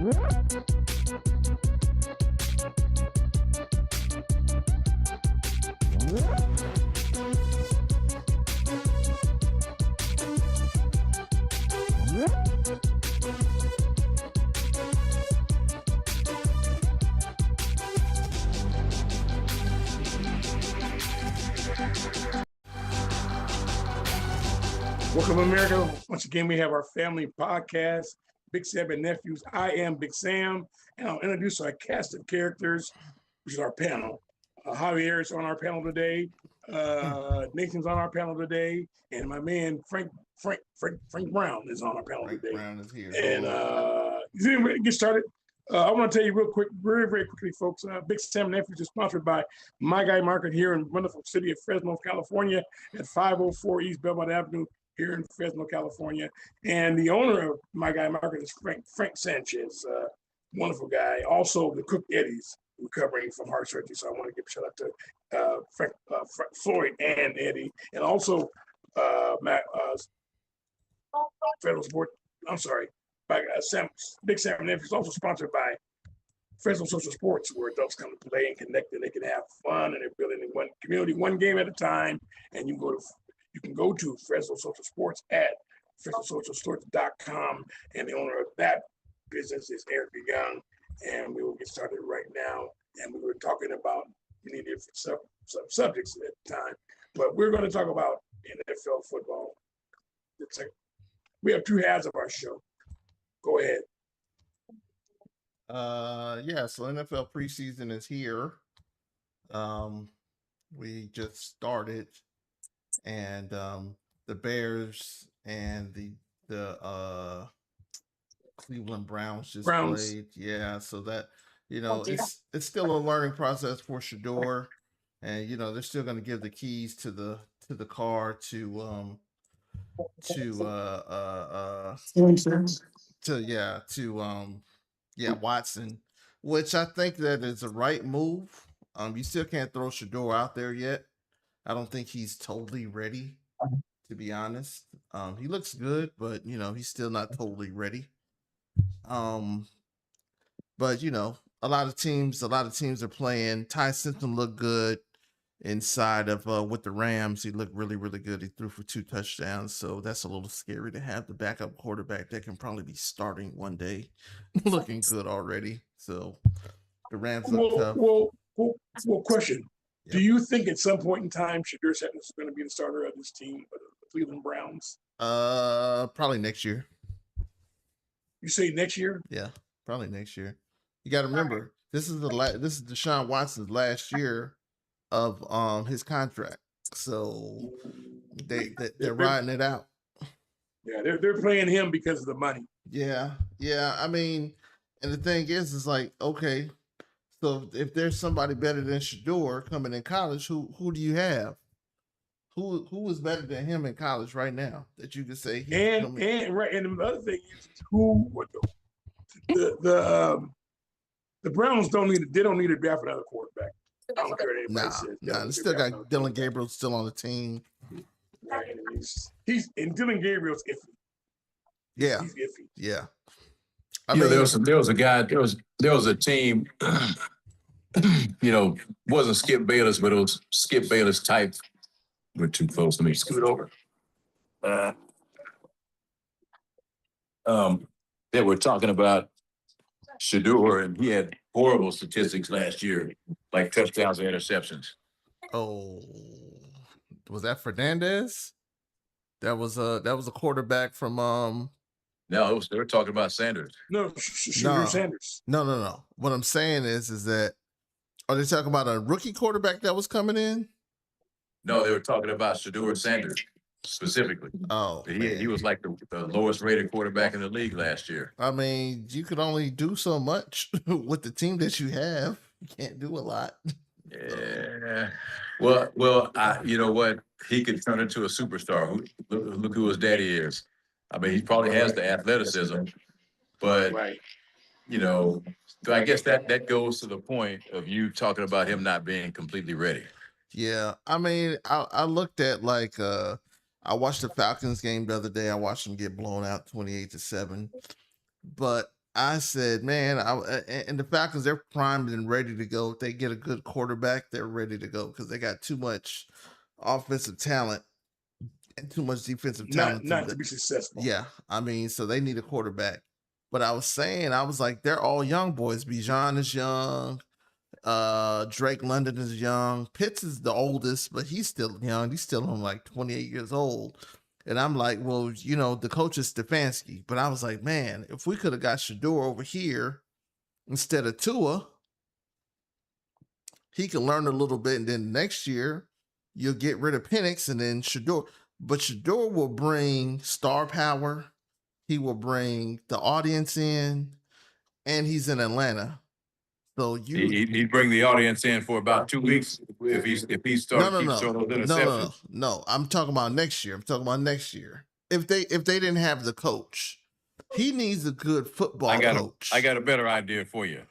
Welcome, America. Once again, we have our family podcast, Big Sam and Nephews. I am Big Sam, and I'll introduce our cast of characters, which is our panel. Javier is on our panel today. Nathan's on our panel today, and my man Frank Brown is on our panel today. Brown is here. And get started. I want to tell you real quick, very, very quickly, folks. Big Sam and Nephews is sponsored by My Guy Market here in wonderful city of Fresno, California, at 504 East Belmont Avenue here in Fresno, California. And the owner of My Guy Market is Frank Sanchez, wonderful guy. Also, the Cook Eddies, recovering from heart surgery. So I want to give a shout out to Floyd and Eddie. And also, Federal Sport, I'm sorry, by Big Sam and Nephews, also sponsored by Fresno Social Sports, where adults come to play and connect, and they can have fun, and they're building in one community, one game at a time. And you can go to Fresno Social Sports at FresnoSocialSports.com, and the owner of that business is Eric Young. And we will get started right now. And we were talking about many different subjects at the time, but we're going to talk about NFL football. We have two halves of our show. Go ahead. So NFL preseason is here. We just started, and the Bears and the Cleveland Browns just played. Yeah, so that it's still a learning process for Shador, and they're still going to give the keys to the car to Watson, which I think that is a right move. You still can't throw Shador out there yet. I don't think he's totally ready, to be honest. He looks good, but he's still not totally ready. But a lot of teams are playing. Ty Simpson looked good inside of with the Rams. He looked really, really good. He threw for 2 touchdowns, so that's a little scary to have the backup quarterback that can probably be starting one day looking good already. So the Rams look tough. Well, question. Yep. Do you think at some point in time Shador Sanders is going to be the starter of this team, the Cleveland Browns? Probably next year. You say next year? Yeah, probably next year. You got to remember, this is Deshaun Watson's last year of his contract, so they're riding it out. Yeah, they're playing him because of the money. Yeah. I mean, and the thing is like, okay, so if there's somebody better than Shador coming in college, who do you have? Who is better than him in college right now that you could say? And the other thing is the Browns don't need to draft another quarterback. I don't care what anybody says. They still got Dylan Gabriel still on the team. Right, and Dylan Gabriel's iffy. Yeah, he's iffy. Yeah. There was a team. Wasn't Skip Bayless, but it was Skip Bayless type. We're too close. Let me scoot over. They were talking about Shador, and he had horrible statistics last year, like touchdowns and interceptions. Oh, was that Fernandez? That was a quarterback from No, they were talking about Sanders. No, Sanders. No. What I'm saying is that are they talking about a rookie quarterback that was coming in? No, they were talking about Shador Sanders specifically. Oh, he was like the lowest rated quarterback in the league last year. I mean, you could only do so much with the team that you have. You can't do a lot. Yeah. Well, you know what? He could turn into a superstar. Look who his daddy is. I mean, he probably has the athleticism, but I guess that goes to the point of you talking about him not being completely ready. Yeah, I mean, I looked at I watched the Falcons game the other day. I watched them get blown out 28-7, but I said, man, and the Falcons, they're primed and ready to go. If they get a good quarterback, they're ready to go because they got too much offensive talent and too much defensive talent. Not to be successful. Yeah, I mean, so they need a quarterback. But I was like, they're all young boys. Bijan is young. Drake London is young. Pitts is the oldest, but he's still young. He's still only like 28 years old. And I'm like, well, the coach is Stefanski. But I was like, man, if we could have got Shador over here instead of Tua, he can learn a little bit. And then next year, you'll get rid of Penix and then Shador. But Shador will bring star power. He will bring the audience in. And he's in Atlanta. So he'd bring the audience in for about 2 weeks if he started throwing those interceptions. No. I'm talking about next year. If they didn't have the coach, he needs a good football coach. I got a better idea for you.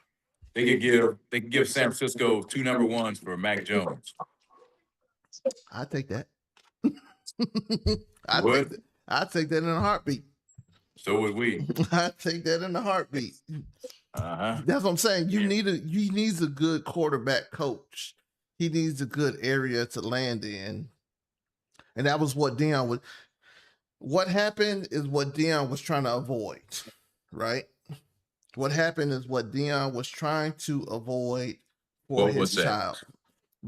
They could give San Francisco 2 number 1s for Mac Jones. I take that. I take that in a heartbeat. So would we. I take that in a heartbeat. That's what I'm saying. He needs a good quarterback coach. He needs a good area to land in. And that was what Deion was. What happened is what Deion was trying to avoid, right? What happened is what Deion was trying to avoid for his child.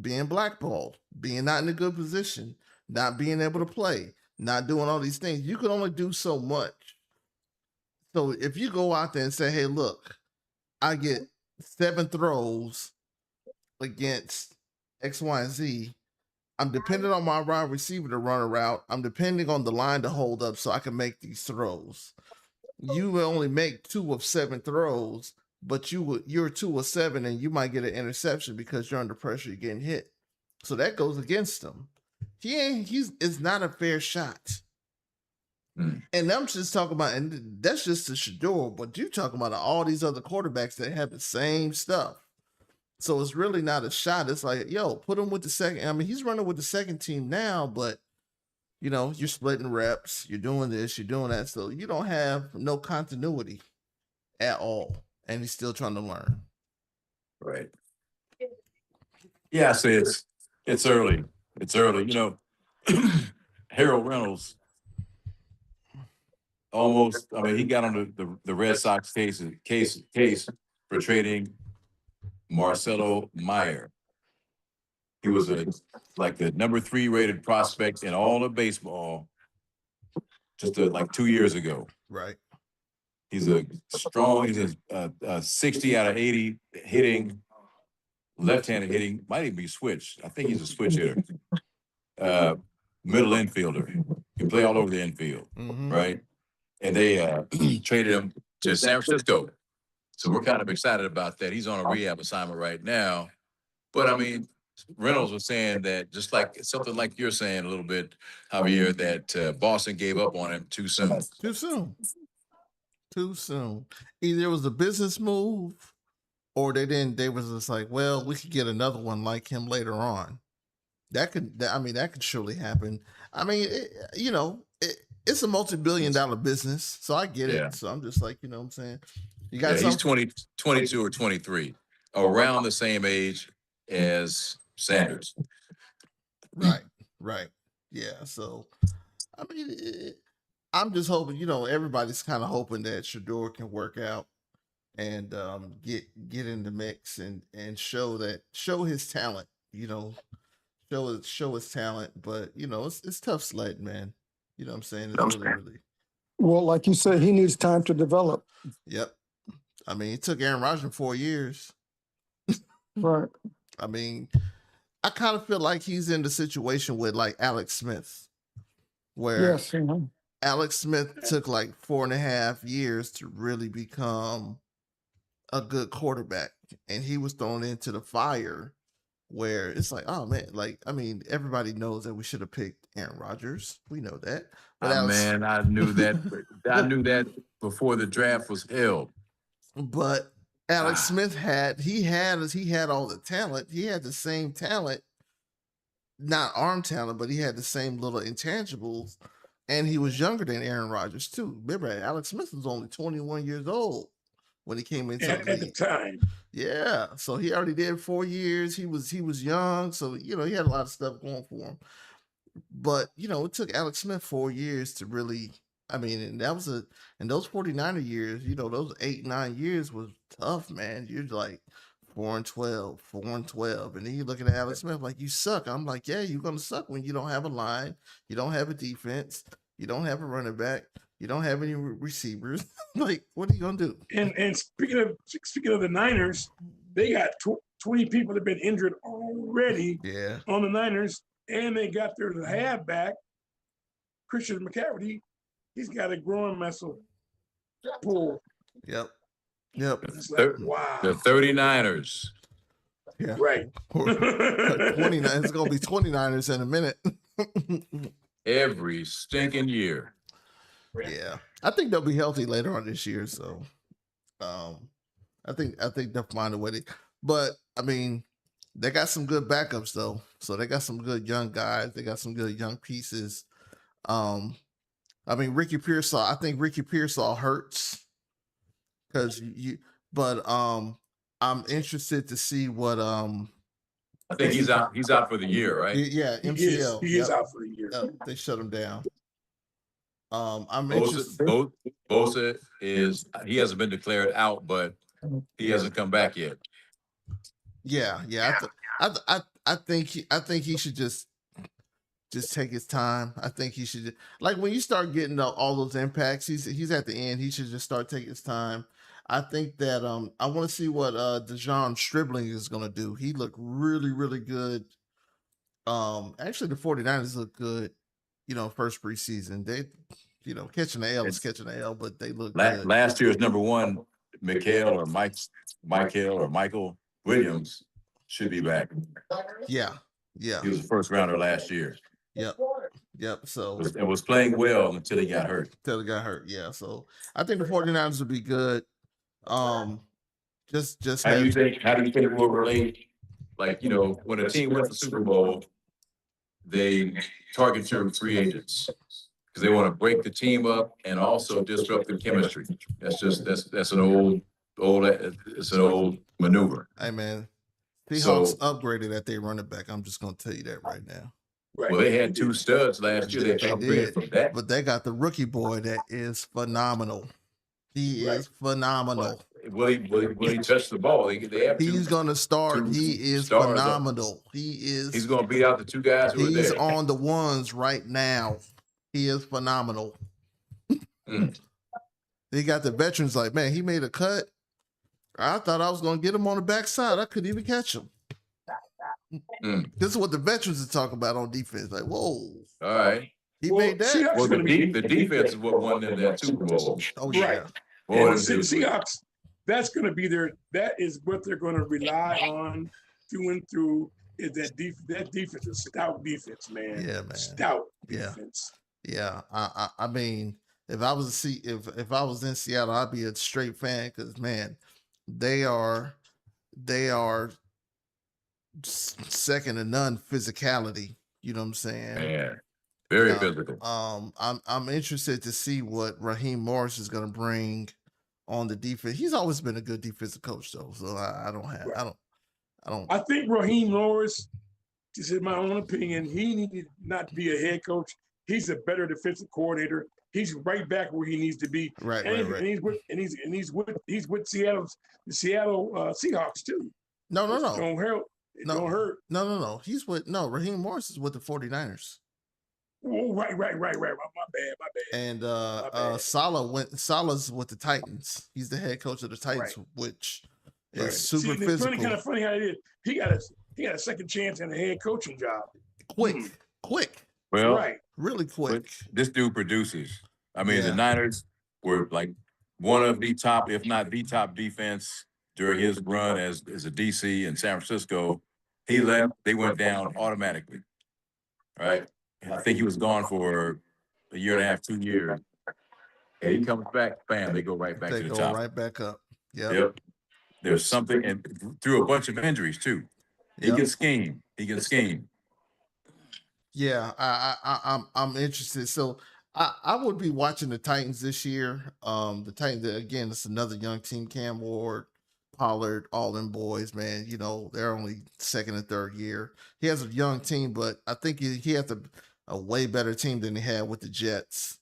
Being blackballed, being not in a good position, not being able to play, not doing all these things. You can only do so much. So if you go out there and say, hey, look, I get 7 throws against X, Y, and Z. I'm dependent on my wide receiver to run a route. I'm depending on the line to hold up so I can make these throws. You will only make 2 of 7 throws, but you're 2 of 7 and you might get an interception because you're under pressure, you're getting hit. So that goes against him. It's not a fair shot. And I'm just talking about, and that's just the Shador, but you're talking about all these other quarterbacks that have the same stuff. So it's really not a shot. It's like, yo, put him with the second. I mean, he's running with the second team now, but you're splitting reps, you're doing this, you're doing that. So you don't have no continuity at all. And he's still trying to learn. Right. Yeah, I say it's early. It's early. Harold Reynolds he got on the Red Sox case for trading Marcelo Meyer. He was the number 3 rated prospect in all of baseball just 2 years ago. Right. He's a 60 out of 80 hitting, left-handed hitting, might even be switch. I think he's a switch hitter. Middle infielder. Can play all over the infield, right? And they traded him to San Francisco. So we're kind of excited about that. He's on a rehab assignment right now. But, I mean, Reynolds was saying that just like something like you're saying a little bit, Javier, that Boston gave up on him too soon. Too soon. Either it was a business move or they didn't. They was just like, well, we could get another one like him later on. That could surely happen. I mean, it's a multi-billion-dollar business, so I get it. Yeah. So I'm just like, what I'm saying? You got he's 22 or 23, around the same age as Sanders. Right. Yeah. So, I mean, I'm just hoping, everybody's kind of hoping that Shador can work out and get in the mix and show his talent. Show his talent, but it's tough sledding, man. You know what I'm saying? It's really. Well, like you said, he needs time to develop. Yep. I mean, it took Aaron Rodgers 4 years. Right. I mean, I kind of feel like he's in the situation with like Alex Smith, where Alex Smith took like 4.5 years to really become a good quarterback, and he was thrown into the fire. Where it's like, oh man, everybody knows that we should have picked Aaron Rodgers. We know that. But I knew that. I knew that before the draft was held. But Alex Smith had all the talent. He had the same talent, not arm talent, but he had the same little intangibles. And he was younger than Aaron Rodgers too. Remember, Alex Smith was only 21 years old when he came into at the time. Yeah, so he already did 4 years. He was young, so he had a lot of stuff going for him. But it took Alex Smith 4 years to really. I mean, and that was in those 49er years. Those 8-9 years was tough, man. You're like 4-12, 4-12, and then you're looking at Alex Smith like you suck. I'm like, yeah, you're gonna suck when you don't have a line, you don't have a defense, you don't have a running back, you don't have any receivers. Like, what are you gonna do? And speaking of the Niners, they got 20 people that have been injured already. Yeah. On the Niners, and they got their halfback, Christian McCaffrey. He's got a growing muscle pull. Yep. It's like, wow. The 39ers. Yeah. Right. 29. It's gonna be 29ers in a minute. Every stinking year. Yeah, I think they'll be healthy later on this year. So, I think they'll find a way to. But I mean, they got some good backups though. So they got some good young guys. They got some good young pieces. I mean, Ricky Pearsall. I think Ricky Pearsall hurts because But I'm interested to see what. I think he's out. He's out for the year, right? Yeah, MCL. He is out for the year. They shut him down. I'm interested. Bosa is. He hasn't been declared out, but he hasn't come back yet. Yeah. I think he should just take his time. I think he should like when you start getting all those impacts. He's at the end. He should just start taking his time. I think that I want to see what Dejon Stribling is going to do. He looked really, really good. Actually, the 49ers look good. First preseason. They, catching the L is catching the L, but they look good. Last year's number one, Michael Williams should be back. Yeah. He was the first rounder last year. Yep. So it was playing well until he got hurt. Yeah. So I think the 49ers will be good. Just how do you think we'll relate? Like, when a team wins the Super Bowl, they target your free agents because they want to break the team up and also disrupt the chemistry. That's an old maneuver. Hey man, Seahawks upgraded at their running back. I'm just gonna tell you that right now. Right. Well, they had 2 studs last year. They upgraded from that, but they got the rookie boy that is phenomenal. He is phenomenal. Will he touch the ball? He's gonna start. He is phenomenal. He's gonna beat out the 2 guys who are there. He's on the ones right now. He is phenomenal. They got the veterans like, man, he made a cut. I thought I was gonna get him on the backside. I couldn't even catch him. This is what the veterans are talking about on defense. Like, whoa. All right. He made that. Well, the defense is what won them that Super Bowl. Oh, yeah. Right. And the Seahawks, that is what they're going to rely on through and through. Is that defense is stout defense, man. Yeah, man. Stout defense. Yeah. I mean, if I was in Seattle, I'd be a straight fan because man, they are second to none physicality. You know what I'm saying? Yeah. Very physical. I'm interested to see what Raheem Morris is going to bring on the defense. He's always been a good defensive coach, though. So I don't. I think Raheem Morris, this is my own opinion, he needed not to be a head coach. He's a better defensive coordinator. He's right back where he needs to be. Right. And he's with the Seattle Seahawks too. No. Don't hurt. No. Raheem Morris is with the 49ers. Oh, right. My bad. And Salah's with the Titans. He's the head coach of the Titans, which is super physical. Kind of funny how it is. He got a second chance and a head coaching job. Quick. Well, really quick. This dude produces. I mean, the Niners were like one of the top, if not the top defense during his run as a DC in San Francisco. He left, they went down automatically. Right? I think he was gone for a year and a half, 2 years. And he comes back, bam, they go right back to the top. They go right back up. Yep. There's something, and through a bunch of injuries too. He can scheme. Yeah, I'm interested. So I would be watching the Titans this year. The Titans again, it's another young team. Cam Ward, Pollard, all them boys, man. You know, they're only second and third year. He has a young team, but I think he has a way better team than he had with the Jets.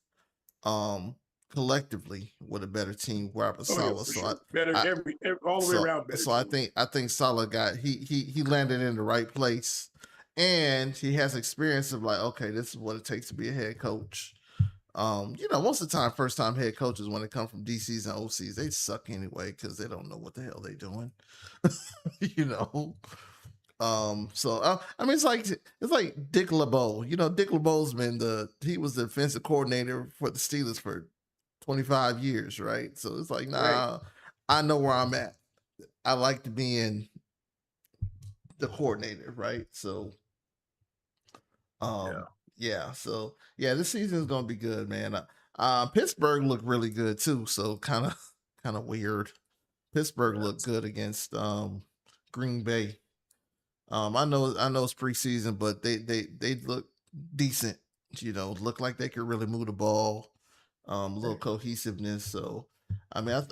Collectively with a better team, Robert Saleh. So sure. Better every all the way around. Better so I think Saleh got he landed in the right place, and he has experience of like, okay, this is what it takes to be a head coach. You know, most of the time, first time head coaches when they come from DCs and OCs, they suck anyway because they don't know what the hell they're doing. You know. So I mean, it's like Dick LeBeau. You know, Dick LeBeau's he was the defensive coordinator for the Steelers for 25 years, right? So it's like, nah, I know where I'm at. I like to be in the coordinator, right? So, so this season is gonna be good, man. Pittsburgh looked really good too, so kind of weird. Pittsburgh looked good against Green Bay. I know it's preseason, but they look decent. You know, look like they could really move the ball. A little cohesiveness. So, I mean,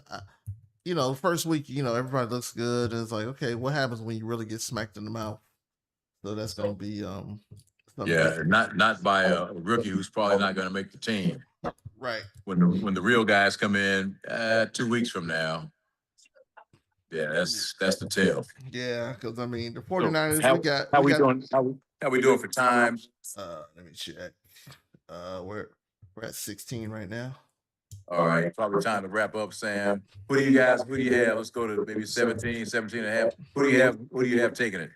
you know, first week, you know, everybody looks good, and it's like, okay, what happens when you really get smacked in the mouth? So that's gonna be not by a rookie who's probably not going to make the team. Right. When the real guys come in 2 weeks from now. Yeah, that's the tale. Yeah, because I mean the 49ers So how we doing for time? Let me check. We're at 16 right now. All right, probably time to wrap up, Sam. Who do you have? Let's go to maybe 17 and a half. Who do you have taking it?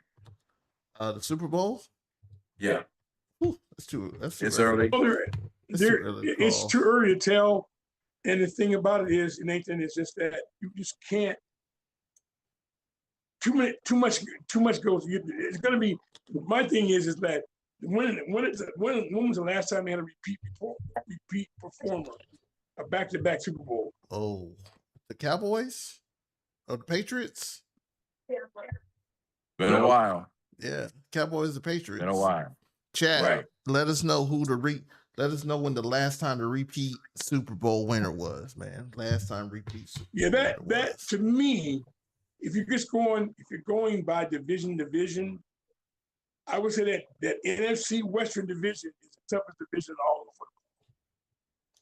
The Super Bowl? Yeah. Whew, that's too it's early. It's too early to tell. And the thing about it is, Nathan, it's just that you just can't. Too much goes. It's going to be. My thing is that when was the last time they had a repeat performer, a back-to-back Super Bowl? Oh, the Cowboys or the Patriots? Been a while. Yeah, Cowboys, the Patriots. Been a while. Chat. Right. Let us know Let us know when the last time the repeat Super Bowl winner was, man. Last time repeat Super Bowl that to me. If you're going by division, I would say that NFC Western division is the toughest division in all of football.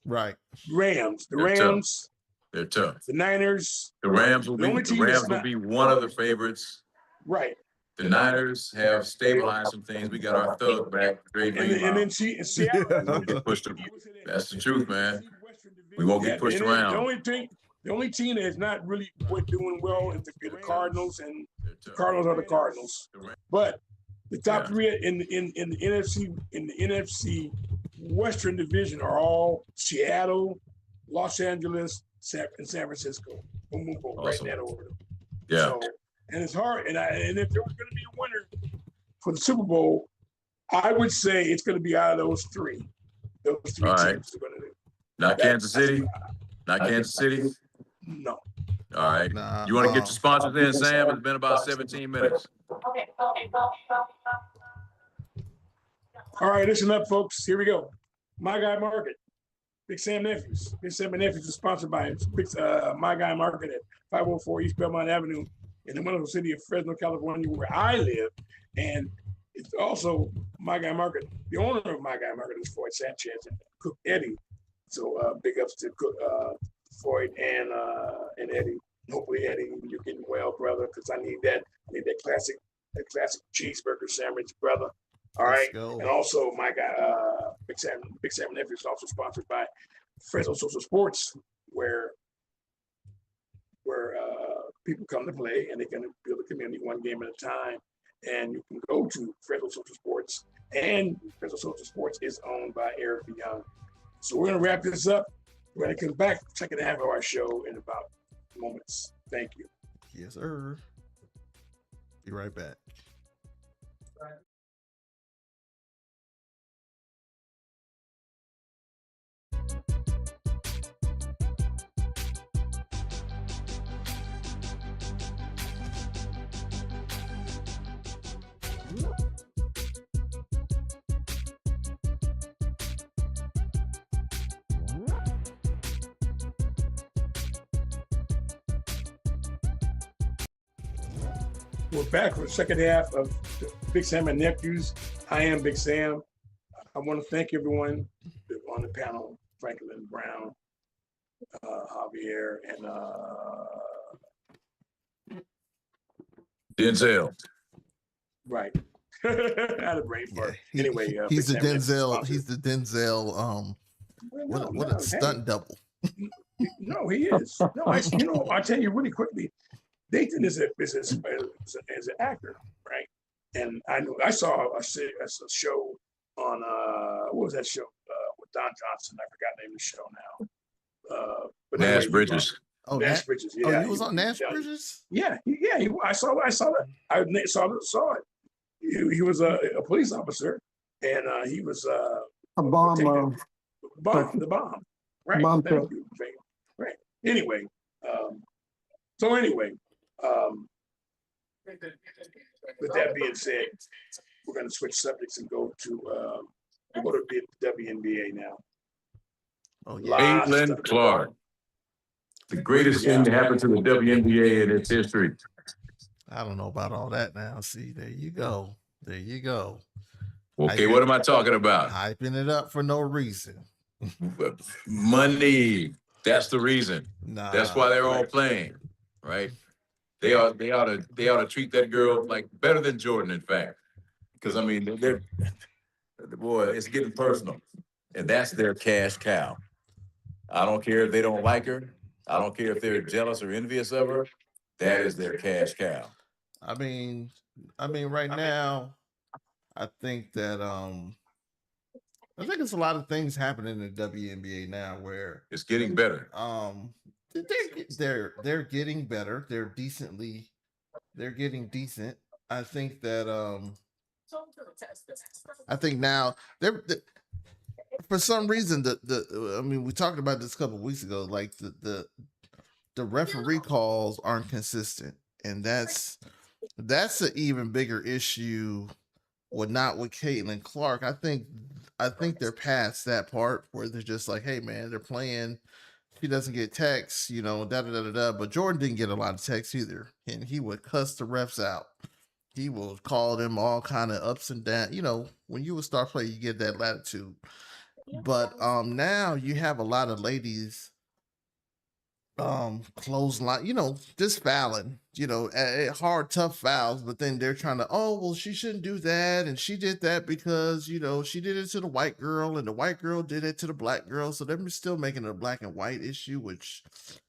Right. The Rams. They're tough. The Niners. The Rams will be one of the favorites. Right. The Niners have stabilized some things. We got our thug back. And then Seattle. That's the truth, man. We won't get pushed around. The only team that is not really doing well is the Cardinals, and the Cardinals are the Cardinals. But the top three in the NFC Western Division are all Seattle, Los Angeles, and San Francisco. Boom, boom, boom, right in that order. Yeah. So, and it's hard. And if there was going to be a winner for the Super Bowl, I would say it's going to be out of those three. Those three teams are going to do. Not Kansas City. Not Kansas City. No. All right. You want to get your sponsors in, Sam? It's been about 17 minutes. All right, listen up, folks. Here we go. My Guy Market. Big Sam Nephews. Big Sam and Nephews is sponsored by My Guy Market at 504 East Belmont Avenue in the wonderful city of Fresno, California, where I live. And it's also My Guy Market. The owner of My Guy Market is Floyd Sanchez and Cook Eddie. So big ups to Cook, Floyd and Eddie. Hopefully, Eddie, you're getting well, brother, because I need that classic cheeseburger sandwich, brother. All right. And also, my guy, Big Sam and Nephews is also sponsored by Fresno Social Sports, where people come to play and they can build a community one game at a time. And you can go to Fresno Social Sports, and Fresno Social Sports is owned by Eric Young. So we're going to wrap this up. We're going to come back, second half of our show in about moments. Thank you. Yes, sir. Be right back. We're back for the second half of Big Sam and Nephews. I am Big Sam. I want to thank everyone on the panel, Franklin Brown, Javier, and Denzel. right. I had a brain fart. Anyway, he's the Big Sam and Nephews Denzel. sponsor. He's the Denzel. What a stunt double. No, he is. No, I tell you really quickly, Dathan is an actor, right? And I saw a show on what was that show with Don Johnson? I forgot the name of the show now. But Nash anyway, Bridges. Nash Bridges. Yeah, Oh, he was on Nash Bridges? Yeah. I saw that. I saw it. He was a police officer, and he was A bomb. the bomb. Right. Bomb Thank threat. you. Right. Anyway, with that being said, we're going to switch subjects and go to the WNBA now. Oh, yeah. Caitlin Clark. The greatest thing to happen to the WNBA in its history. I don't know about all that now. See, there you go. There you go. Okay, what am I talking about? Hyping it up for no reason. Money. That's the reason. Nah, That's why they're all playing, right? They ought to treat that girl like better than Jordan, in fact. Because I mean, boy, it's getting personal. And that's their cash cow. I don't care if they don't like her. I don't care if they're jealous or envious of her. That is their cash cow. I mean, right now, I think that I think it's a lot of things happening in the WNBA now where It's getting better. They're getting better. They're getting decent. I think that I think now they're for some reason I mean, we talked about this a couple of weeks ago, like the referee calls aren't consistent, and that's an even bigger issue. Not with Caitlin Clark. I think they're past that part where they're just like, hey man, they're playing. She doesn't get texts, da da da da da. But Jordan didn't get a lot of texts either, and he would cuss the refs out. He will call them all kind of ups and downs. When you would start playing, you get that latitude. But now you have a lot of ladies clothesline, just fouling, hard, tough fouls, but then they're trying to, oh, well, she shouldn't do that, and she did that because, she did it to the white girl, and the white girl did it to the black girl, so they're still making it a black and white issue, which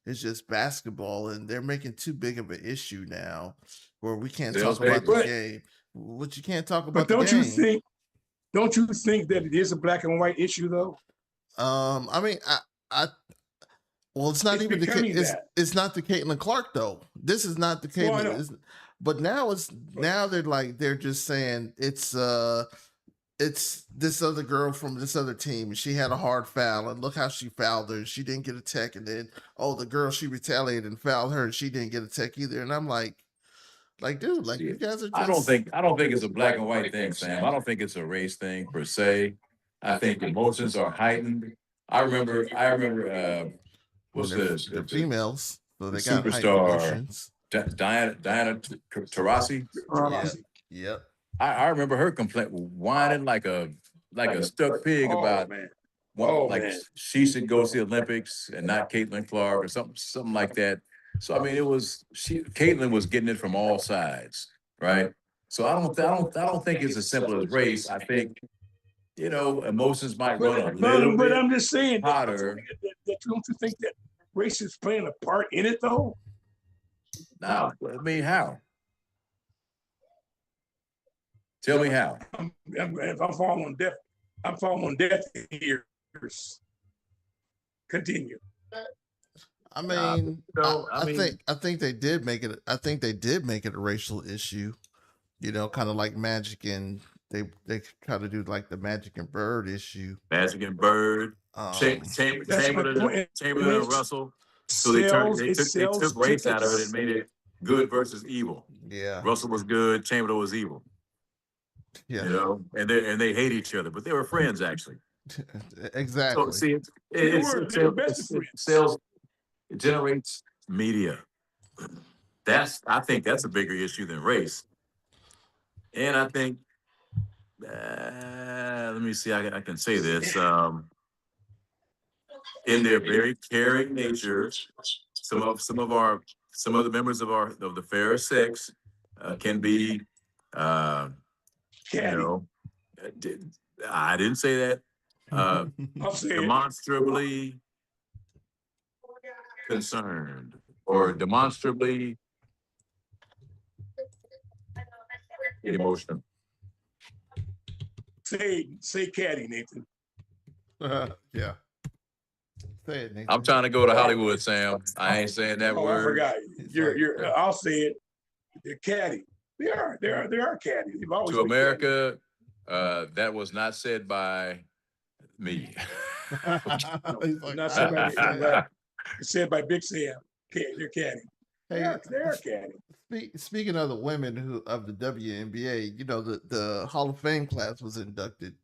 is just basketball, and they're making too big of an issue now, where we can't talk about the game. What you can't talk about. But don't you think that it is a black and white issue though? I mean, well, it's not even the case. It's not the Caitlin Clark though. This is not the Caitlin. But now they're just saying it's this other girl from this other team. She had a hard foul, and look how she fouled her. She didn't get a tech, and then the girl she retaliated and fouled her, and she didn't get a tech either. And I'm like, dude, you guys are. I don't think it's a black and white thing, Sam. I don't think it's a race thing per se. I think emotions are heightened. I remember. What's this? The females. So they got superstar Diana Taurasi. Yep. I remember her whining like a stuck pig about she should go to the Olympics and not Caitlin Clark or something like that. So I mean, Caitlin was getting it from all sides, right? So I don't think it's as simple as race. I think emotions might run a little bit. But I'm just saying, hotter. Don't you think that race is playing a part in it though? No, I mean, how? Tell me how. If I'm falling on deaf ears. Continue. I mean, I think they did make it. I think they did make it a racial issue. Kind of like Magic, and they try to do like the Magic and Bird issue. Magic and Bird, Chamberlain and Russell. So they took race out of it and made it good versus evil. Yeah, Russell was good, Chamberlain was evil. Yeah, and they hate each other, but they were friends actually. Exactly. So see, it sells. It generates media. I think that's a bigger issue than race. And I think, let me see, I can say this. In their very caring nature, some of the members of the fairer sex can be, Caddy. I didn't say that. I'll say it. Demonstrably concerned or demonstrably emotional. Say caddy, Nathan. Yeah. Say it, Nathan. I'm trying to go to Hollywood, Sam. I ain't saying that Oh, word. I forgot. Yeah. I'll say it. They're caddy. They are caddy. They've always To been America, that was not said by me. He's like, Not "I said by didn't say that." It's said by Big Sam. They're caddy. Hey, They're caddy. speaking of the women of the WNBA, the Hall of Fame class was inducted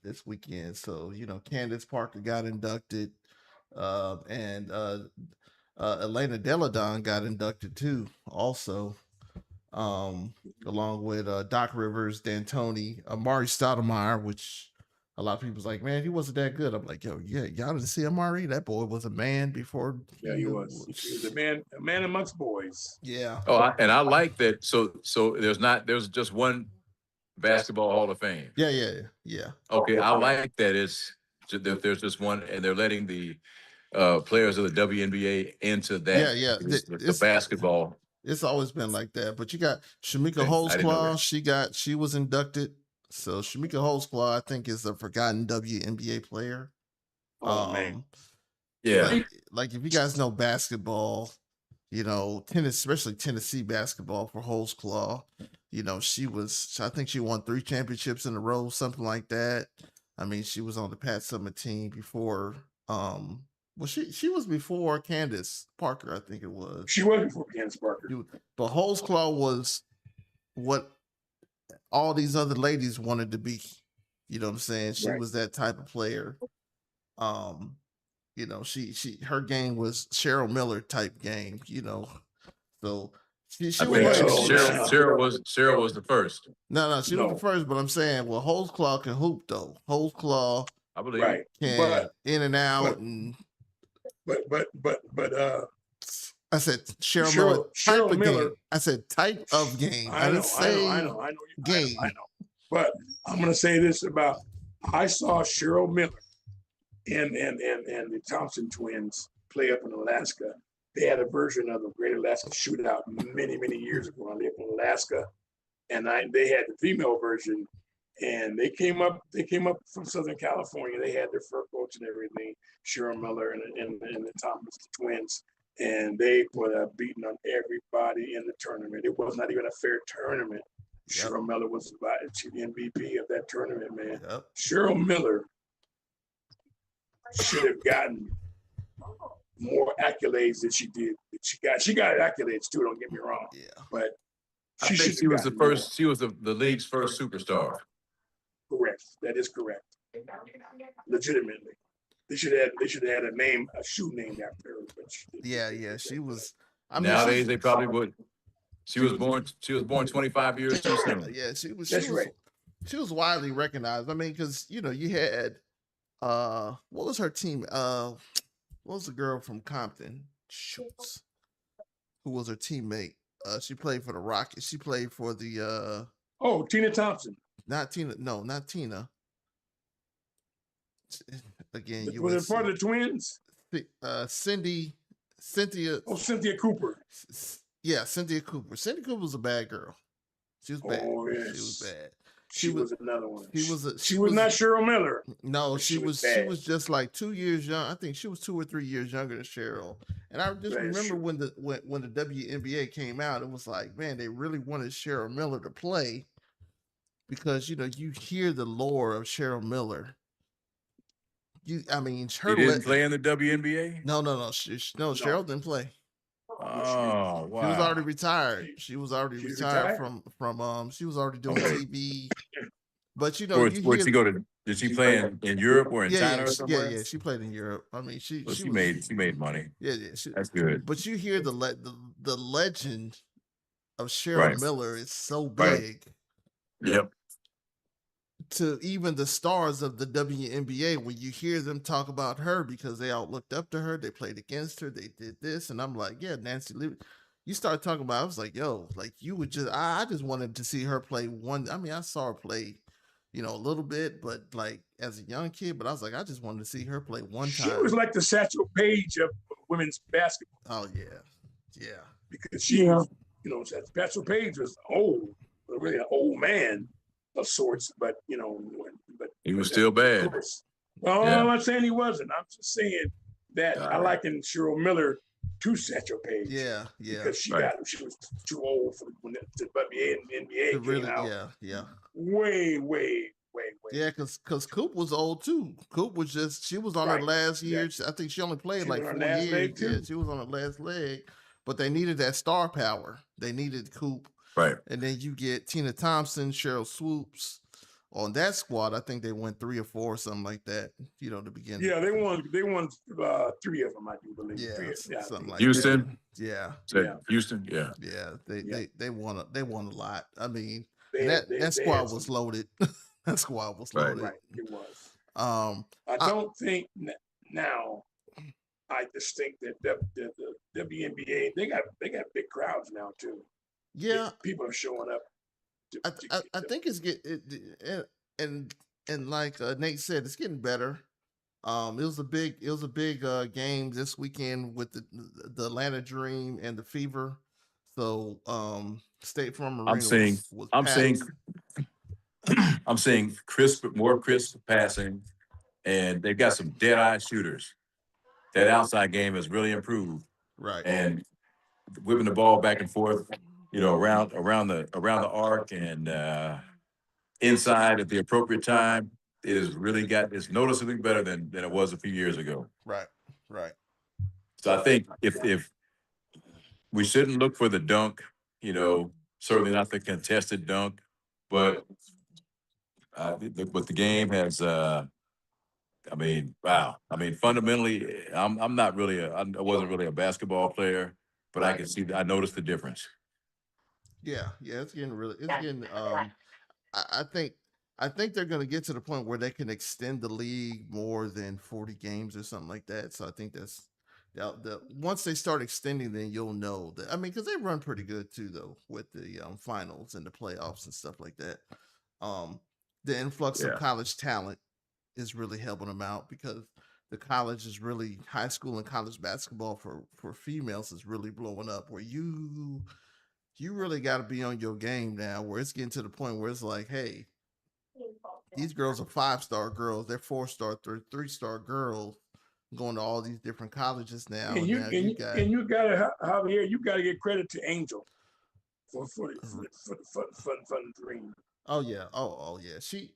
this weekend. So, Candace Parker got inducted, and Elena Deladon got inducted too, also, along with Doc Rivers, D'Antoni, Amari Stoudemire, which a lot of people's like, man, he wasn't that good. I'm like, yo, yeah, y'all didn't see Amari? That boy was a man before. Yeah, he was. He was a man amongst boys. Yeah. And I like that. So there's just one basketball Hall of Fame. Yeah. Okay, I like that there's just one, and they're letting the players of the WNBA into that. Yeah. The basketball. It's always been like that. But you got Shamika I didn't know Holtzclaw. She was inducted. So Shamika Holtzclaw, I think, is a forgotten WNBA player. Oh, man. Yeah. Like if you guys know basketball, tennis, especially Tennessee basketball for Holtzclaw, I think she won 3 championships in a row, something like that. I mean, she was on the Pat Summitt team before, she was before Candace Parker, I think it was. She was before Candace Parker. But Holtzclaw was what all these other ladies wanted to be. You know what I'm saying? She was that type of player. Her game was Cheryl Miller type game, So Cheryl was the first. No, she was the first, but I'm saying, well, Holtzclaw can hoop though. Holtzclaw, I believe, can in and out, but I said Cheryl Miller. Game. I said type of game. I didn't say game. I know. But I'm gonna say this about I saw Cheryl Miller and the Thompson twins play up in Alaska. They had a version of the Great Alaska Shootout many years ago. I lived in Alaska, and they had the female version, and they came up from Southern California. They had their fur coats and everything, Cheryl Miller and the Thompson twins, and they put a beating on everybody in the tournament. It was not even a fair tournament. Yep. Cheryl Miller was the MVP of that tournament, man. Yep. Cheryl Miller should have gotten more accolades than she did. She got accolades too. Don't get me wrong. Yeah, but she was the first. She was the league's first superstar. Correct. That is correct. Legitimately, they should have had a shoe named after her. But she was. Nowadays they probably would. She was born 25 years too soon. Yeah, she was. Right. She was widely recognized. I mean, because you had what was her team? What was the girl from Compton? Schultz, who was her teammate? She played for the Rockets. She played for the Tina Thompson. Not Tina. No, not Tina. Again, was it part of the twins? Cynthia. Oh, Cynthia Cooper. Yeah, Cynthia Cooper. Cynthia Cooper was a bad girl. She was bad. Oh, yes. She was bad. She was another one. She was not Cheryl Miller. No, she was just like 2 years young. I think she was 2 or 3 years younger than Cheryl. And I just remember when the WNBA came out, it was like, man, they really wanted Cheryl Miller to play because you hear the lore of Cheryl Miller. She didn't play in the WNBA? No. Cheryl didn't play. Oh, wow. She was already retired. She was already retired from she was already doing TV. But where'd she go to? Did she play in Europe or in China or somewhere? Yeah, she played in Europe. I mean, she made money. Yeah, that's good. But you hear the the legend of Cheryl Right. Miller is so Right. big Yep. to even the stars of the WNBA when you hear them talk about her because they all looked up to her, they played against her, they did this, and I'm like, yeah, Nancy Lee. You start talking about, I was like, yo, like you would just, I just wanted to see her play one. I mean, I saw her play, you know, a little bit, but like as a young kid, but I was like, I just wanted to see her play one She time. was like the Satchel Paige of women's basketball. Oh yeah, yeah. Because she was, you know, Satchel Paige was old, really an old man of sorts, but you know, but He was still bad. Well, Yeah. I'm not saying he wasn't. I'm just saying that I liken Cheryl Miller to Satchel Paige. Yeah, yeah. Because she was too old for when the NBA came really, out. yeah. Way. Yeah, because Coop was old too. Coop was she was on her last year. I think she only played like 4 years. Yeah, she was on her last leg. But they needed that star power. They needed Coop. Right. And then you get Tina Thompson, Cheryl Swoops. On that squad, I think they won 3 or 4 or something like that, you know, to begin. Yeah, they won 3 of them, I do believe. Yeah, something like Houston. That. Houston, yeah. They won a lot. I mean, that squad was loaded. That squad was loaded. Right, it was. I don't think now. I just think that the WNBA they got big crowds now too. Yeah, people are showing up. I think it's and like Nate said, it's getting better. It was a big game this weekend with the Atlanta Dream and the Fever. So State Farm Arena I'm seeing more crisp passing, and they've got some dead-eye shooters. That outside game has really improved. Right. And whipping the ball back and forth, you know, around the arc and inside at the appropriate time is noticeably better than it was a few years ago. Right. So I think if we shouldn't look for the dunk, you know, certainly not the contested dunk, but the game has. I mean, wow. I mean, fundamentally, I wasn't really a basketball player, but I noticed the difference. Yeah, it's getting I think they're going to get to the point where they can extend the league more than 40 games or something like that. So I think that's once they start extending, then you'll know that. I mean, because they run pretty good too, though, with the finals and the playoffs and stuff like that. The influx of college talent is really helping them out because the college is really high school and college basketball for females is really blowing up where you really got to be on your game now where it's getting to the point where it's like, hey, these girls are 5-star girls, they're 4-star, 3-star girls going to all these different colleges now. And you gotta get credit to Angel for the dream. Oh yeah. Oh yeah. She's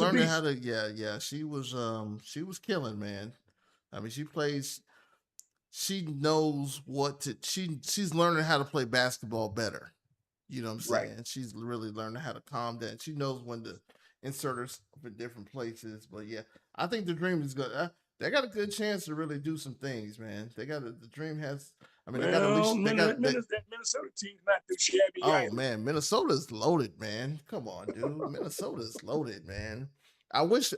learning how to she was killing, man. I mean, she knows she's learning how to play basketball better. You know what I'm saying? Right. She's really learning how to calm down. She knows when to insert herself in different places. But yeah, I think the Dream is good. They got a good chance to really do some things, man. The Dream has. I mean, Minnesota team's not too shabby. Oh man, Minnesota's loaded, man. Come on, dude. Minnesota's loaded, man. I wish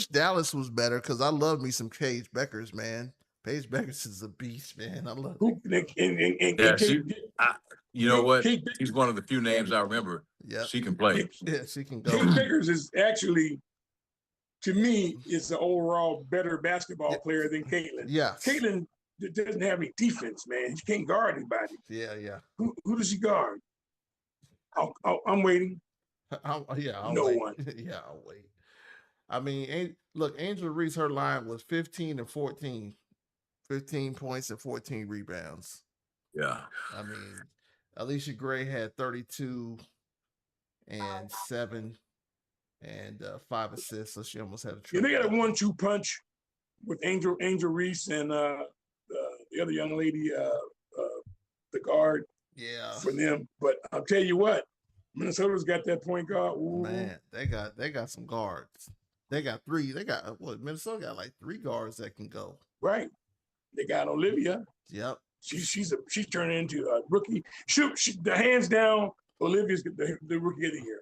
Dallas was better because I love me some Paige Beckers, man. Paige Beckers is a beast, man. I love it. You know what? He's one of the few names I remember. Yeah, she can play. Yeah, she can go. Paige Beckers is actually, to me, is the overall better basketball player than Caitlin. Yeah, Caitlin doesn't have any defense, man. She can't guard anybody. Yeah. Who does she guard? I'm waiting. I'll one. Yeah, I'll wait. I mean, look, Angel Reese, her line was 15 and 14. 15 points and 14 rebounds. Yeah. I mean, Alicia Gray had 32 and 7 and 5 assists, so she almost had a triple. They got a 1-2 punch with Angel Reese and the other young lady, the guard. Yeah. For them, but I'll tell you what, Minnesota's got that point guard. Ooh. Man, they got some guards. They got 3. Minnesota got like 3 guards that can go. Right. They got Olivia. Yep. she's turning into a rookie. The hands down, Olivia's the rookie of the year.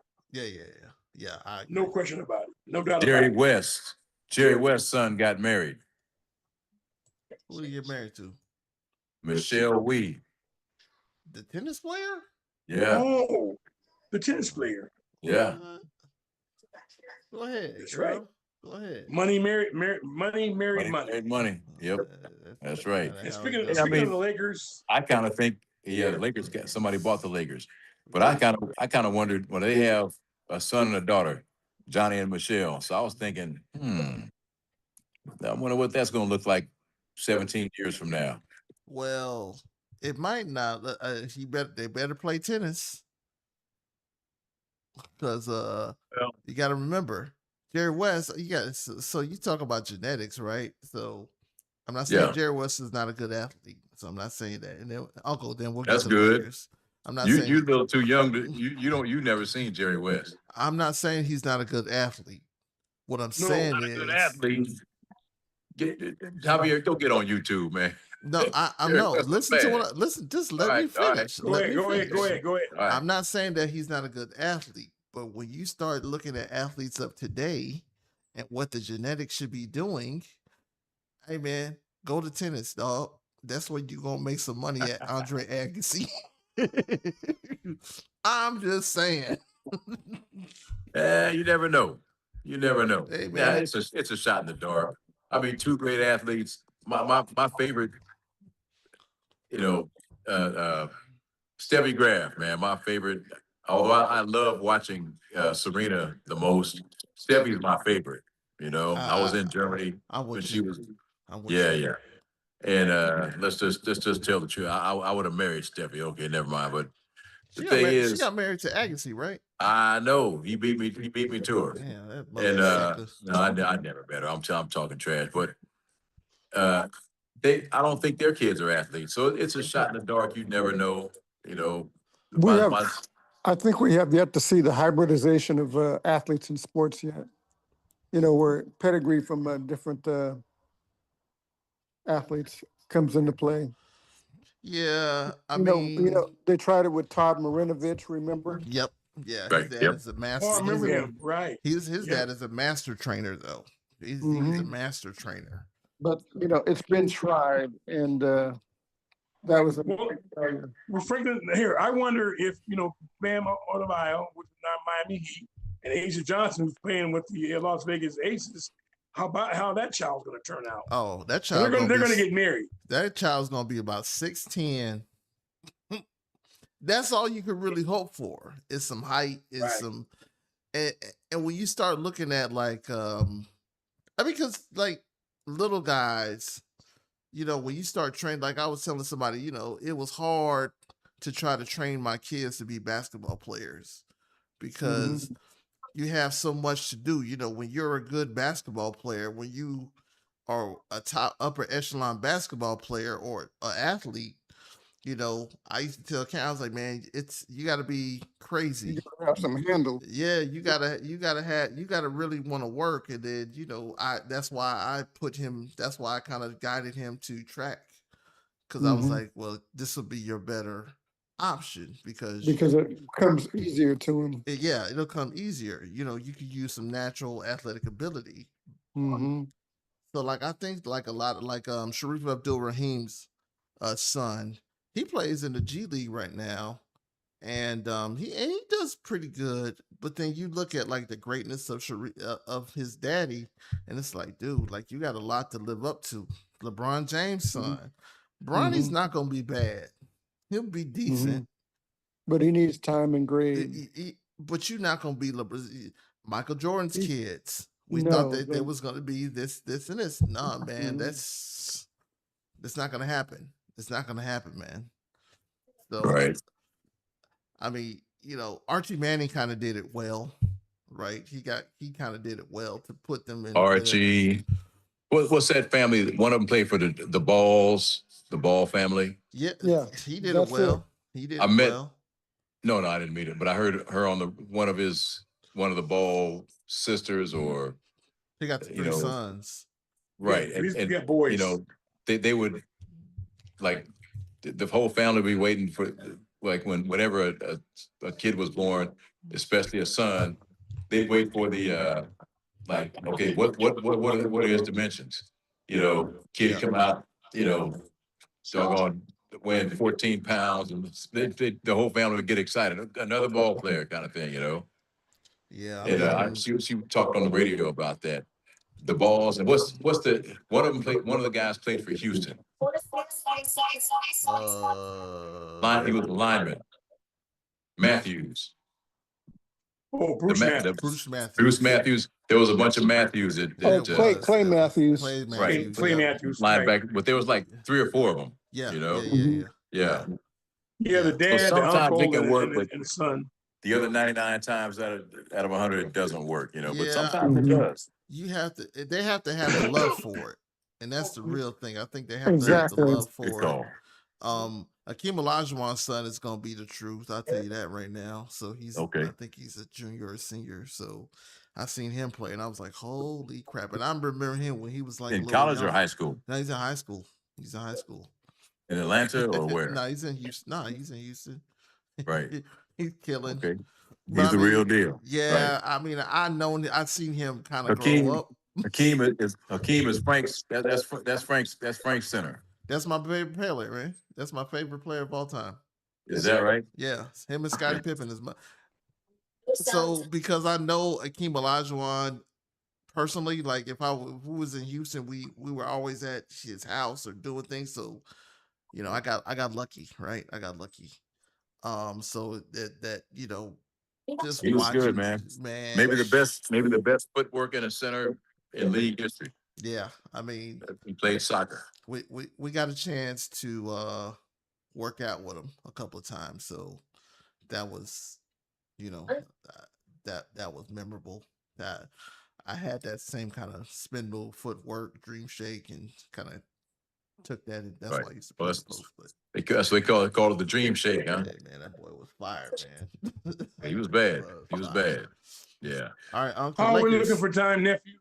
Yeah. I agree. No question about it. No doubt Jerry about it. West. Jerry West's son got married. Who did he get married to? Michelle Wee. The tennis player? Yeah. Oh, the tennis player. Yeah. Go ahead. That's girl. right. Go ahead. Money married money. Money. Yep. That's right. And speaking of the Lakers, I kind of think the Lakers somebody bought the Lakers, but I kind of wondered when they have a son and a daughter, Johnny and Michelle. So I was thinking, I wonder what that's going to look like 17 years from now. Well, it might not. They better play tennis because you got to remember Jerry West. So you talk about genetics, right? So I'm not saying Jerry West is not a good athlete. So I'm not saying that. And then Uncle, then we'll get to good. Lakers. I'm not saying you're a little too young to you never seen Jerry West. I'm not saying he's not a good athlete. What I'm saying is, good athlete. Javier, go get on YouTube, man. No, I'm no. Listen to what. Listen, just let me finish. Go ahead. I'm not saying that he's not a good athlete, but when you start looking at athletes of today and what the genetics should be doing, hey man, go to tennis, dog. That's where you're gonna make some money at Andre Agassi. I'm just saying. You never know. You never know. Hey, man. Yeah, it's a shot in the dark. I mean, two great athletes. My favorite, Steffi Graf, man. My favorite. Although I love watching Serena the most, Steffi's my favorite. I was in Germany when she was. Yeah. And let's just tell the truth. I would have married Steffi. Okay, never mind. But she got married to Agassi, right? I know he beat me to her. Man, And no, I never met her. I'm talking trash, but I don't think their kids are athletes, so it's a shot in the dark. You never know. I think we have yet to see the hybridization of athletes in sports yet. Where pedigree from different athletes comes into play. Yeah, I mean, they tried it with Todd Marinovich. Remember? Yep. Yeah, right. His dad is a master. Oh, I remember him. Right. His dad is a master trainer, though. He's a master trainer. But it's been tried, and that was a failure. Well, Franklin, here I wonder if Bam Adebayo with the Miami Heat and Asia Johnson, who's playing with the Las Vegas Aces, how that child's going to turn out? Oh, that child. They're going to get married. That child's going to be about 6'10". That's all you can really hope for. Is some height, some, and when you start looking at because little guys, when you start training, like I was telling somebody, it was hard to try to train my kids to be basketball players because you have so much to do. When you're a good basketball player, when you are a top upper echelon basketball player or an athlete, I used to tell Ken, I was like, man, you got to be crazy. You gotta have some handle. Yeah, you gotta really want to work, and then that's why I kind of guided him to track, because I was like, well, this will be your better option because it comes easier to him. It'll come easier. You can use some natural athletic ability. So I think a lot of Sharif Abdul-Rahim's son. He plays in the G League right now, and he does pretty good. But then you look at the greatness of his daddy, and it's like, dude, you got a lot to live up to. LeBron James' son, Bronny's not gonna be bad. He'll be decent, but he needs time and grade. But you're not gonna be Michael Jordan's kids. We thought that there was gonna be this, and this. No, man, that's not gonna happen. It's not going to happen, man. So, right. I mean, Archie Manning kind of did it well, right? He kind of did it well to put them in. Archie, what's that family? One of them played for the Ball family. Yeah. He did it well. He did well. No, I didn't meet him, but I heard her on one of the Ball sisters, or he got the three sons. Right. And boys. They would the whole family be waiting for, like, whenever a kid was born, especially a son, they'd wait for the like, okay, what are his dimensions? You know, kid come out, you know, doggone weighing 14 pounds, and the whole family would get excited. Another ball player kind of thing, you know. Yeah, And she talked on the radio about that. The balls, and what's the one of them played, one of the guys played for Houston. He was a lineman. Matthews. Oh, Bruce Matthews. Bruce Matthews. There was a bunch of Matthews Clay Matthews. Right. Clay Matthews. Linebacker, but there was like 3 or 4 of them. Yeah. You know? Yeah. Yeah, the dad, the sometimes uncle, it can work, and the son. The other 99 times out of 100, it doesn't work, you know, but Yeah. sometimes it does. They have to have the love for it. And that's the real thing. I think they have to have the love for it. Akeem Olajuwon's son is going to be the truth. I'll tell you that right now. So I think he's a junior or senior. So I seen him play and I was like, holy crap. And I remember him when he was like in college or high school? No, he's in high school. In Atlanta or where? No, he's in Houston. He's in Houston. Right. He's killing. Okay. He's the real deal. Yeah. Right. I mean, I've seen him kind of grow up. Hakeem is Frank's. That's Frank's center. That's my favorite player, man. That's my favorite player of all time. Is that right? Yeah, him and Scottie Pippen is my. So because I know Akeem Olajuwon personally, like if we was in Houston, we were always at his house or doing things. So, you know, I got lucky, right? I got lucky. So that you know, just he was good, man. Maybe the best footwork in a center in league history. Yeah, I mean, he played soccer. We got a chance to work out with him a couple of times, so that was, you know, that was memorable. That I had that same kind of spindle footwork, dream shake, and kind of took that. And that's why I used to play post. That's what they call it the dream shake, huh? Hey, man, that boy was fire, man. He was bad. He was bad. Yeah. All right, Uncle. How are we looking for time, nephew?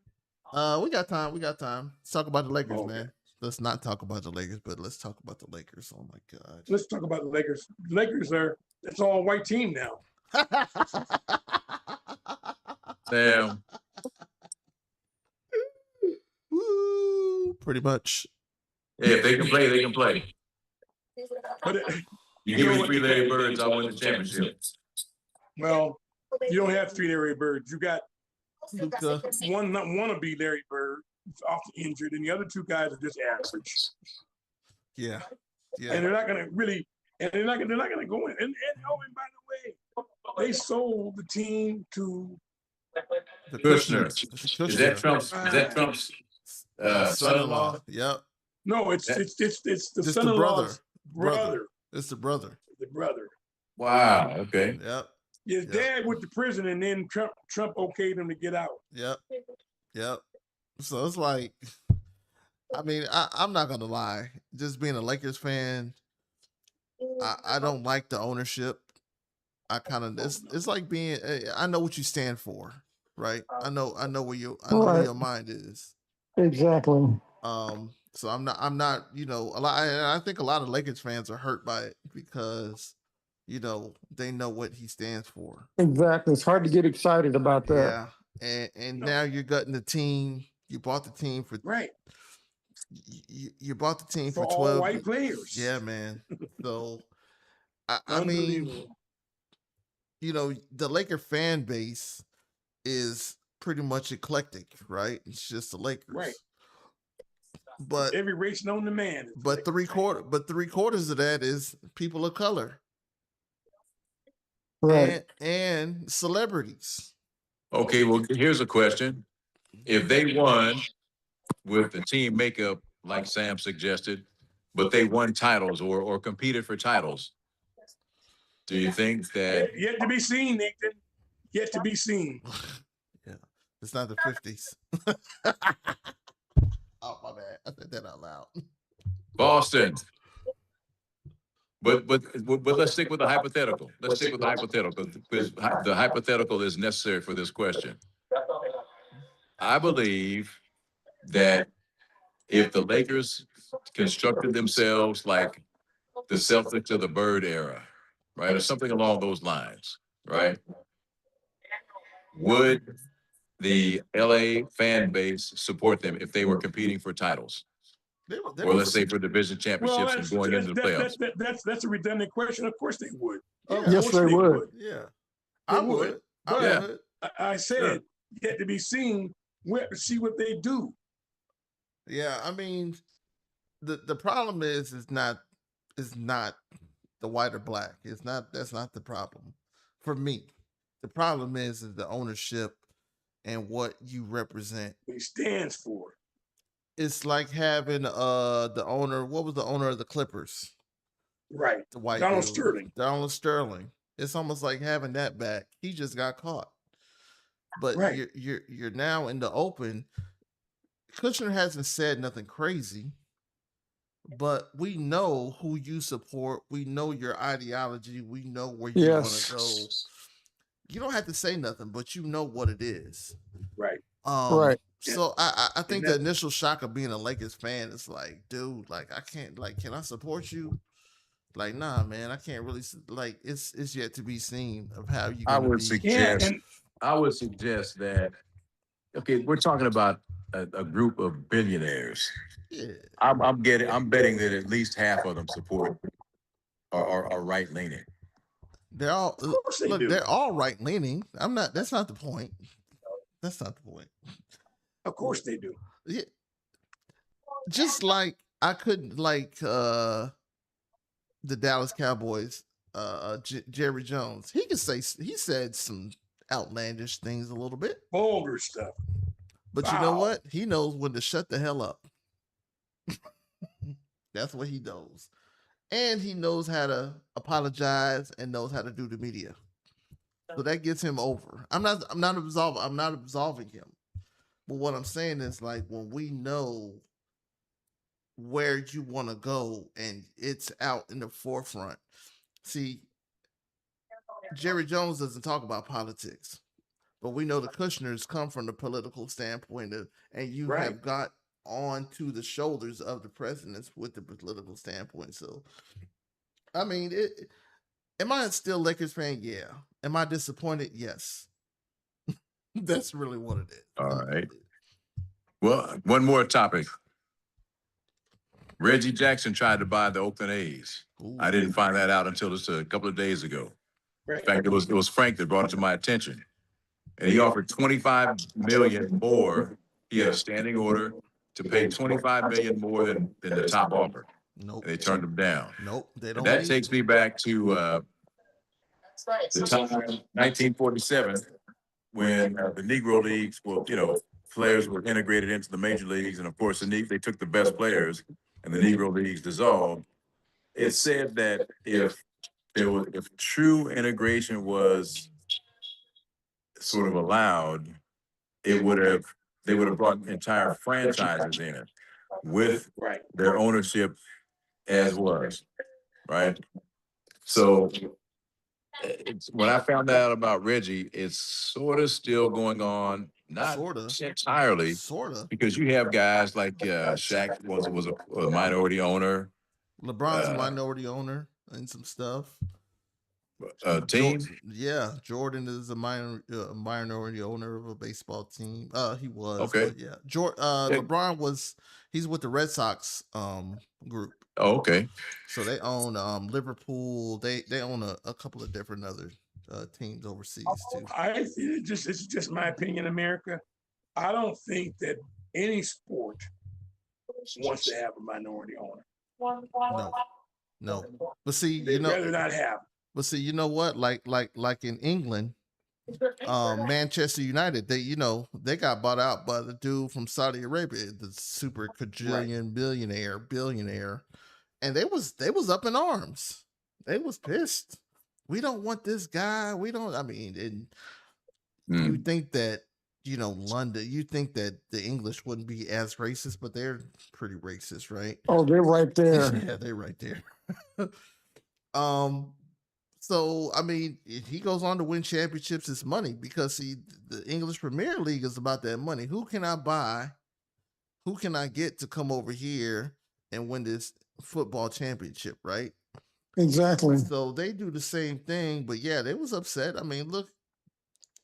We got time. Let's talk about the Lakers, man. Let's not talk about the Lakers, but let's talk about the Lakers. Oh my God. Let's talk about the Lakers. The Lakers it's all white team now. Sam. Woo, pretty much. Yeah, if they can play, they can play. But you give me 3 Larry Birds, I win the championship. Well, you don't have 3 Larry Birds. You got Luka. One wanna be Larry Bird, often injured, and the other 2 guys are just average. Yeah. And they're not gonna really, and they're not gonna go in. And by the way, they sold the team to Kushner. Is that Trump's son-in-law? Yep. No, it's the It's son-in-law's brother. brother. It's the brother. The brother. Wow. Okay. Yep. His dad went to prison, and then Trump okayed him to get out. Yep. So it's like, I mean, I'm not gonna lie. Just being a Lakers fan, I don't like the ownership. I kind of it's like being. I know what you stand for, right? I know where your mind is. Exactly. So I'm not. You know, I think a lot of Lakers fans are hurt by it because, you know, they know what he stands for. Exactly. It's hard to get excited about that. Yeah. And now you're gutting the team. You bought the team for right. You bought the team for 12 all white players. Yeah, man. So I mean, you know, the Laker fan base is pretty much eclectic, right? It's just the Lakers, right? But every race known to man. But three quarters of that is people of color, right? And celebrities. Okay, well, here's a question: if they won with the team makeup like Sam suggested, but they won titles or competed for titles, do you think that? Yet to be seen, Nathan. Yet to be seen. Yeah, it's not the 50s. Oh, my bad. I said that out loud. Boston. But let's stick with the hypothetical. Let's stick with the hypothetical because the hypothetical is necessary for this question. I believe that if the Lakers constructed themselves like the Celtics of the Bird era, right? Or something along those lines, right? Would the LA fan base support them if they were competing for titles? Or let's say for division championships and going into the playoffs? That's a redundant question. Of course they would. Of Yes, course they would. Yeah. They I would. would. But I would. I said, yet to be seen, see what they do. Yeah, I mean, the problem is not the white or black. That's not the problem for me. The problem is the ownership and what you represent. What he stands for. It's like having the owner. What was the owner of the Clippers? Right. The white Donald dude. Sterling. Donald Sterling. It's almost like having that back. He just got caught. But Right. you're now in the open. Kushner hasn't said nothing crazy, but we know who you support. We know your ideology. We know where you want to go. You don't have to say nothing, but you know what it is. Right. Right. So I think the initial shock of being a Lakers fan is like, dude, like I can't, like, can I support you? Like, nah, man, I can't really. Like, it's yet to be seen of how you. I would suggest that. Okay, we're talking about a group of billionaires. Yeah. I'm betting that at least half of them support are right leaning. They're all they're all right leaning. That's not the point. That's not the point. Of course they do. Yeah. Just like I couldn't like the Dallas Cowboys, Jerry Jones. He said some outlandish things a little bit. Vulgar stuff. But you know what? He knows when to shut the hell up. That's what he knows. And he knows how to apologize and knows how to do the media. So that gets him over. I'm not absolving him. But what I'm saying is, like, when we know where you want to go and it's out in the forefront. See, Jerry Jones doesn't talk about politics, but we know the Kushners come from the political standpoint and you have got onto the shoulders of the presidents with the political standpoint. So, I mean, am I still Lakers fan? Yeah. Am I disappointed? Yes. That's really what it is. All right. Well, one more topic. Reggie Jackson tried to buy the Oakland A's. Ooh. I didn't find that out until just a couple of days ago. In fact, it was Frank that brought it to my attention. And he offered $25 million more. He had a standing order to pay $25 million more than the top offer. Nope. And they turned him down. Nope. They don't. And that takes me back to the time 1947 when the Negro Leagues, players were integrated into the major leagues. And of course, they took the best players and the Negro Leagues dissolved. It said that if true integration was sort of allowed, they would have brought entire franchises in with their ownership as was, right? So when I found out about Reggie, it's sort of still going on, not entirely, because you have guys like Shaq was a minority owner. LeBron's a minority owner in some stuff. Team? Jordan is a minority owner of a baseball team. He was. Okay. Yeah. LeBron he's with the Red Sox group. Oh, okay. So they own Liverpool. They own a couple of different other teams overseas too. It's just my opinion, America. I don't think that any sport wants to have a minority owner. No. But see, they'd rather not have. But see, you know what? Like in England, Manchester United, they got bought out by the dude from Saudi Arabia, the super quadrillion billionaire, and they was up in arms. They was pissed. We don't want this guy. We don't. I mean, you think that London? You think that the English wouldn't be as racist, but they're pretty racist, right? Oh, they're right there. Yeah, they're right there. So, I mean, if he goes on to win championships, it's money because the English Premier League is about that money. Who can I buy? Who can I get to come over here and win this football championship, right? Exactly. So they do the same thing, but yeah, they was upset. I mean,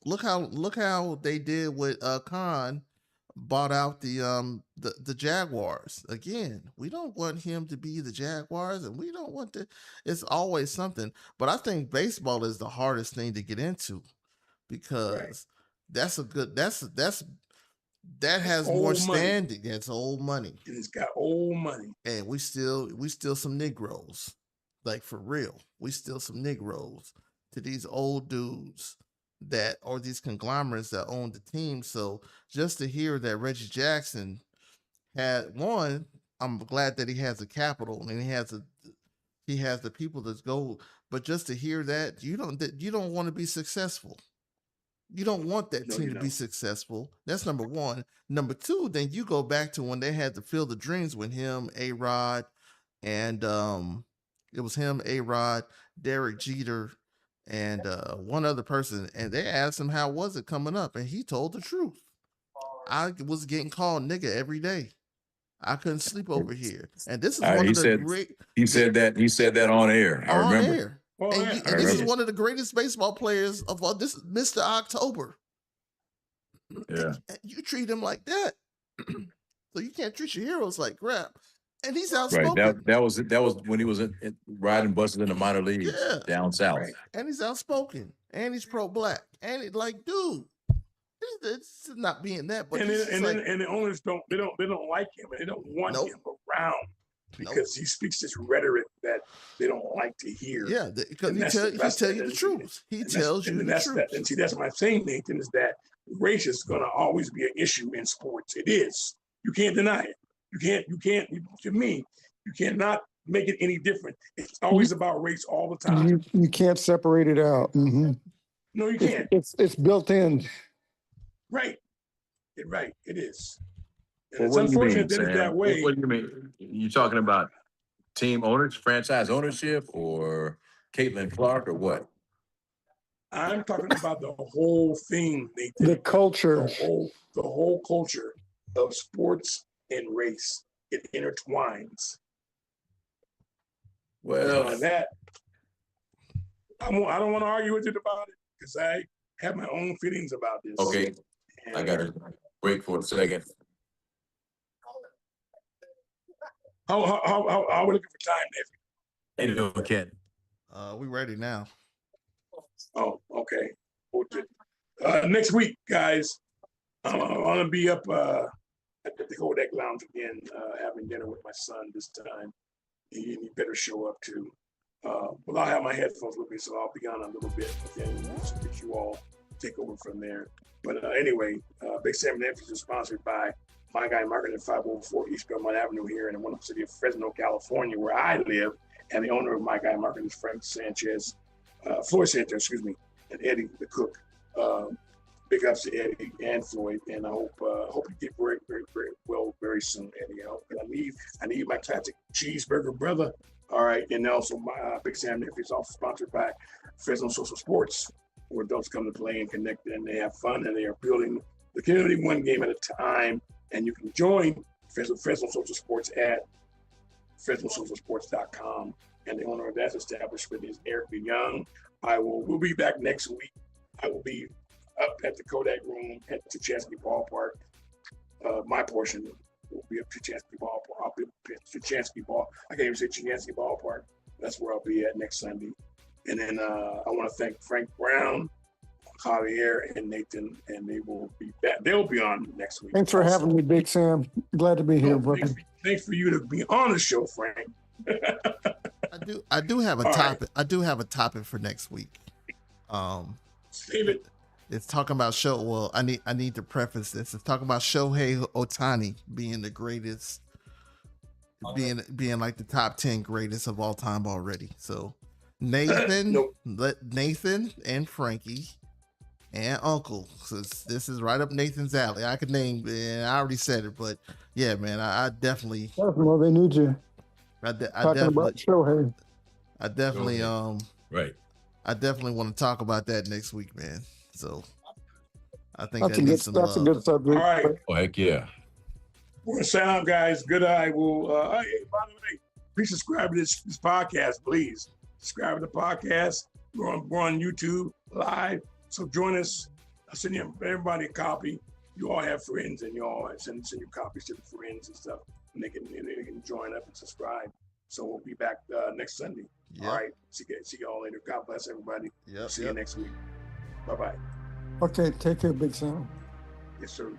look how they did with Khan bought out the Jaguars. Again, we don't want him to be the Jaguars, and we don't want to. It's always something. But I think baseball is the hardest thing to get into because that's a good that has more standing. That's old money. And it's got old money. And we still some Negroes. Like for real. We still some Negroes to these old dudes that or these conglomerates that own the team. So just to hear that Reggie Jackson had one, I'm glad that he has the capital and he has the people that go. But just to hear that, you don't want to be successful. You don't want that team to be successful. That's number one. Number two, then you go back to when they had the Field of Dreams with him, A-Rod, and it was him, A-Rod, Derek Jeter, and one other person. And they asked him how was it coming up, and he told the truth. I was getting called nigga every day. I couldn't sleep over here. And this is one of the great. He said that on air. I remember. Air. And this is one of the greatest baseball players of all. This is Mr. October. Yeah. And you treat him like that. So you can't treat your heroes like crap. And he's outspoken. Right. That was when he was riding buses in the minor leagues down south. Right. And he's outspoken. And he's pro-black. And it's like, dude, this is not being that. But and the owners don't like him and they don't want him around. Because he speaks this rhetoric that they don't like to hear. Yeah, because he tell you the truth. He tells you the truth. And see, that's my saying, Nathan, is that race is going to always be an issue in sports. It is. You can't deny it. You can't. To me, you cannot make it any different. It's always about race all the time. You can't separate it out. Mm-hmm. No, you can't. It's built in. Right. It is. Well, it's unfortunate that it's that way. What do you mean? You talking about team owners, franchise ownership, or Caitlin Clark, or what? I'm talking about the whole thing, Nathan. The culture. The whole culture of sports and race. It intertwines. Well, that I don't want to argue with you about it because I have my own feelings about this. Okay, I got to break for a second. How are we looking for time, nephew? Hey, no, Ken. We ready now. Oh, okay. Next week, guys, I'm gonna be up at the Kodak Lounge again, having dinner with my son this time. He better show up too. But I'll have my headphones with me, so I'll be on a little bit, but then let you all take over from there. But anyway, Big Sam and Nephews is sponsored by my guy Market at 504 East Belmont Avenue here in the wonderful city of Fresno, California, where I live. And the owner of my guy Market is Floyd Sanchez, and Eddie the cook. Big ups to Eddie and Floyd, and I hope you get very, very, very well very soon, Eddie. I need my classic cheeseburger, brother. All right, and also my Big Sam Nephews, also sponsored by Fresno Social Sports, where adults come to play and connect, and they have fun, and they are building the community one game at a time. And you can join Fresno Social Sports at FresnoSocialSports.com. And the owner of that establishment is Erica Young. We'll be back next week. I will be up at the Kodak Room at Tuchansky Ballpark. My portion will be up to Tuchansky Ballpark. I'll be at Tuchansky Ball. I can't even say Tuchansky Ballpark. That's where I'll be at next Sunday. And then I want to thank Frank Brown, Javier, and Nathan, and they will be back. They'll be on next week. Thanks for having me, Big Sam. Glad to be here, brother. Thanks for you to be on the show, Frank. I do have a topic. Right. I do have a topic for next week. Save it. It's talking about I need to preface this. It's talking about Shohei Ohtani being the greatest, being like the top 10 greatest of all time already. So Nathan and Frankie and Uncle, since this is right up Nathan's alley. I could name, and I already said it, but yeah, man, I definitely. Well, they need you. I definitely want to talk about that next week, man. So I think that's a good subject. All right. Oh, heck yeah. We're gonna sign off, guys. Good eye. Will hey, by the way, please subscribe to this podcast. Please subscribe to the podcast. We're on YouTube live. So join us. I'll send everybody a copy. You all have friends, and you all send your copies to the friends and stuff, and they can join up and subscribe. So we'll be back next Sunday. Yep. All right. See you all later. God bless everybody. Yep. See you next week. Bye-bye. Okay, take care, Big Sam. Yes, sir.